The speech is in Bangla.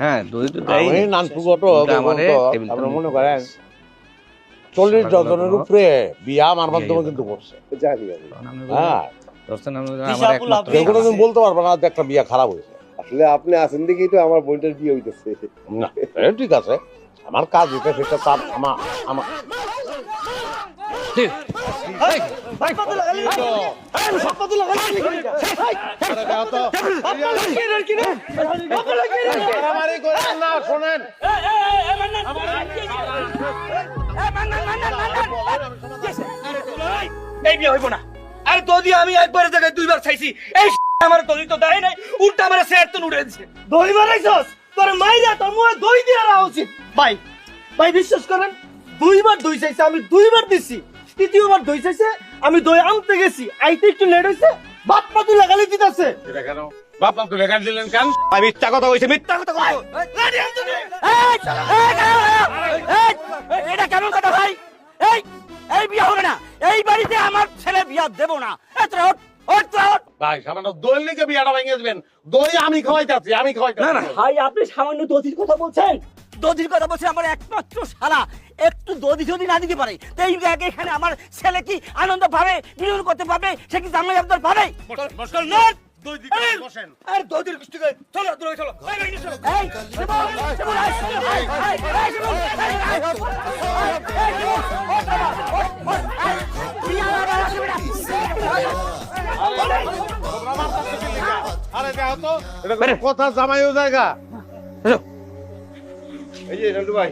হ্যাঁ দই তো আমি নানপুগটো আপনারা মনে করেন 40 ডজনের উপরে বিয়া আমার মাধ্যমে কিন্তু করছে জানি হ্যাঁ আমার একমাত্র কেউ কোনোদিন বলতে পারবে না যে একটা বিয়া খারাপ হয়েছে আসলে আপনি আছেন দেখেই তো আমার বোনটার বিয়ে হইতেছে না ঠিক আছে আমার কাজ এটা সেটা তার আমার শোনেন এই বিয়ে হইব না। আর যদি আমি একবারের জায়গায় দুইবার চাইছি, এই আমার দই তো দেয় নাই, উল্টা আমার সেট তো উড়েছে। দই বানাইছস তোর মাইরা তোর মুখে দই দিয়ে রাখা উচিত। ভাই ভাই বিশ্বাস করেন, দুইবার দই চাইছে, আমি দুইবার দিছি। তৃতীয়বার দই চাইছে, আমি দই আনতে গেছি, আইতে একটু লেট হইছে, বাপ পা তুই লাগালি দিতেছে। এটা কেন বাপ বাপ তুলে গান দিলেন কেন আমি মিথ্যা কথা কইছে, মিথ্যা কথা কইছো। এটা কেমন কথা ভাই? এই এই বিয়ে হবে না, এই বাড়িতে আমার ছেলে বিয়া দেব না। ভাই সামান্য দই লিখে বিয়াটা ভেঙে দিবেন দই আমি খাওয়াইতেছি আমি খাওয়াইতেছি না না ভাই, আপনি সামান্য দধির কথা বলছেন। দধির কথা বলছেন, আমার একমাত্র শালা একটু দধি যদি না দিতে পারে, তাই এখানে আমার ছেলে কি আনন্দ পাবে, বিনোদন করতে পারবে, সে কি জামাই আবদার পাবে? আর দধির কুস্তি করে চলো দূরে চলো। এই শিবন, শিবন, আরে দেখো তো এটা কথা জামাইও জায়গা এই যে নান্টু ভাই